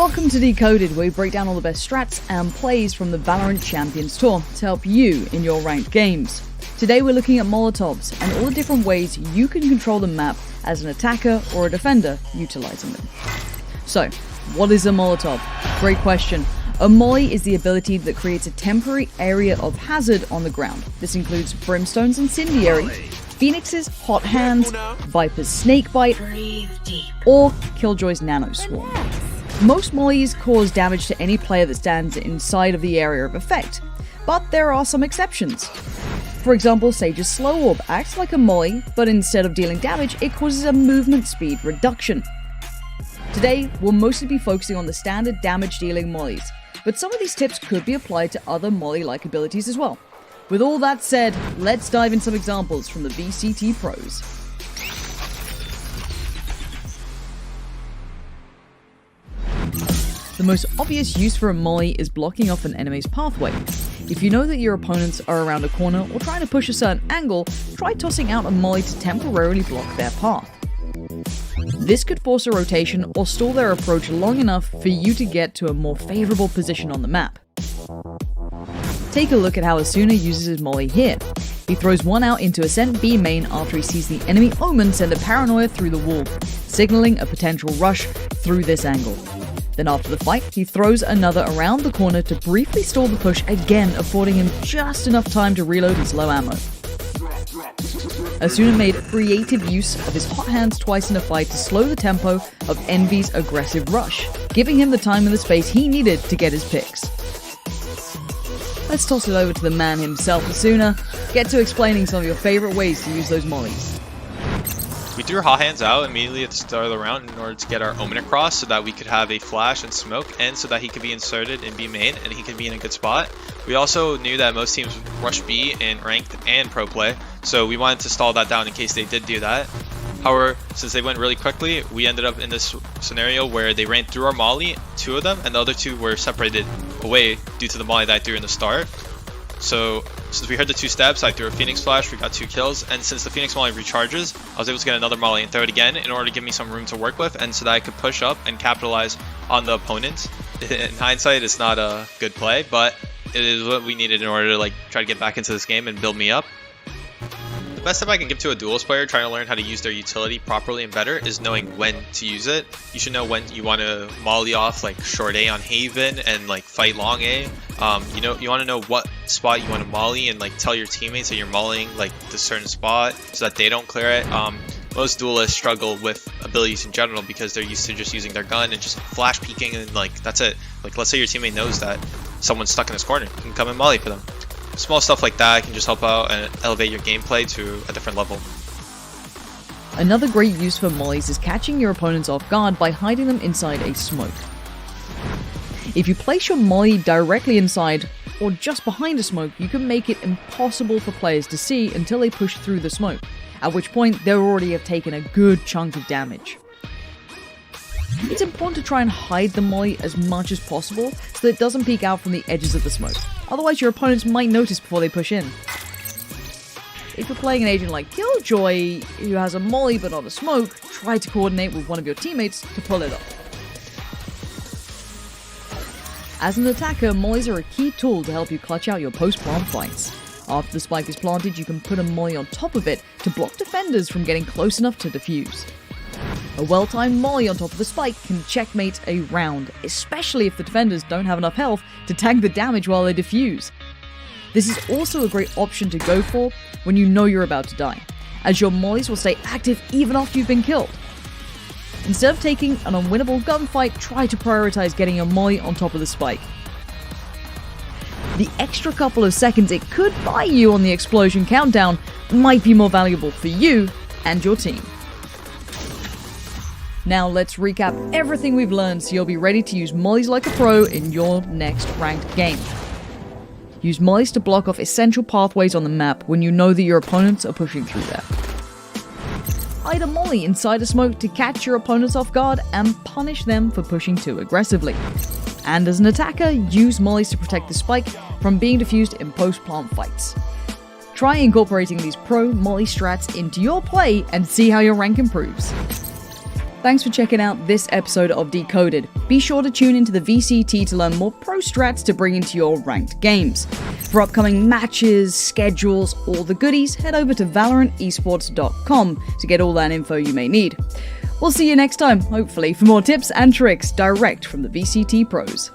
Welcome to Decoded, where we break down all the best strats and plays from the Valorant Champions Tour to help you in your ranked games. Today we're looking at Molotovs and all the different ways you can control the map as an attacker or a defender utilizing them. So, what is a Molotov? Great question. A molly is the ability that creates a temporary area of hazard on the ground. This includes Brimstone's Incendiary, Phoenix's Hot Hands, Viper's Snakebite, or Killjoy's Nano Swarm. Most mollies cause damage to any player that stands inside of the area of effect, but there are some exceptions. For example, Sage's Slow Orb acts like a molly, but instead of dealing damage, it causes a movement speed reduction. Today, we'll mostly be focusing on the standard damage-dealing mollies, but some of these tips could be applied to other molly-like abilities as well. With all that said, let's dive into some examples from the VCT pros. The most obvious use for a molly is blocking off an enemy's pathway. If you know that your opponents are around a corner or trying to push a certain angle, try tossing out a molly to temporarily block their path. This could force a rotation or stall their approach long enough for you to get to a more favorable position on the map. Take a look at how Asuna uses his molly here. He throws one out into Ascent B main after he sees the enemy Omen send a Paranoia through the wall, signaling a potential rush through this angle. Then after the fight, he throws another around the corner to briefly stall the push, again affording him just enough time to reload his low ammo. Asuna made creative use of his hot hands twice in a fight to slow the tempo of Envy's aggressive rush, giving him the time and the space he needed to get his picks. Let's toss it over to the man himself, Asuna. Get to explaining some of your favorite ways to use those mollies. We threw hot hands out immediately at the start of the round in order to get our Omen across so that we could have a flash and smoke, and so that he could be inserted in B main and he could be in a good spot. We also knew that most teams rush B in ranked and pro play, so we wanted to stall that down in case they did do that. However, since they went really quickly, we ended up in this scenario where they ran through our molly, two of them, and the other two were separated away due to the molly that I threw in the start. So, since we heard the two steps, I threw a Phoenix Flash, we got 2 kills, and since the Phoenix molly recharges, I was able to get another molly and throw it again in order to give me some room to work with, and so that I could push up and capitalize on the opponent. In hindsight, it's not a good play, but it is what we needed in order to try to get back into this game and build me up. The best tip I can give to a duelist player trying to learn how to use their utility properly and better is knowing when to use it. You should know when you want to molly off short A on Haven and fight long A. You want to know what spot you want to molly and tell your teammates that you're mollying the certain spot so that they don't clear it. Most duelists struggle with abilities in general because they're used to just using their gun and just flash peeking and that's it. Let's say your teammate knows that someone's stuck in this corner, you can come and molly for them. Small stuff like that can just help out and elevate your gameplay to a different level. Another great use for mollies is catching your opponents off guard by hiding them inside a smoke. If you place your molly directly inside or just behind a smoke, you can make it impossible for players to see until they push through the smoke, at which point they already have taken a good chunk of damage. It's important to try and hide the molly as much as possible so that it doesn't peek out from the edges of the smoke. Otherwise, your opponents might notice before they push in. If you're playing an agent like Killjoy, who has a molly but not a smoke, try to coordinate with one of your teammates to pull it off. As an attacker, mollies are a key tool to help you clutch out your post-plant fights. After the spike is planted, you can put a molly on top of it to block defenders from getting close enough to defuse. A well-timed molly on top of the spike can checkmate a round, especially if the defenders don't have enough health to tank the damage while they defuse. This is also a great option to go for when you know you're about to die, as your mollies will stay active even after you've been killed. Instead of taking an unwinnable gunfight, try to prioritize getting your molly on top of the spike. The extra couple of seconds it could buy you on the explosion countdown might be more valuable for you and your team. Now let's recap everything we've learned so you'll be ready to use mollies like a pro in your next ranked game. Use mollies to block off essential pathways on the map when you know that your opponents are pushing through there. Hide a molly inside a smoke to catch your opponents off guard and punish them for pushing too aggressively. And as an attacker, use mollies to protect the spike from being defused in post-plant fights. Try incorporating these pro molly strats into your play and see how your rank improves. Thanks for checking out this episode of Decoded. Be sure to tune into the VCT to learn more pro strats to bring into your ranked games. For upcoming matches, schedules, all the goodies, head over to VALORANTEsports.com to get all that info you may need. We'll see you next time, hopefully, for more tips and tricks direct from the VCT pros.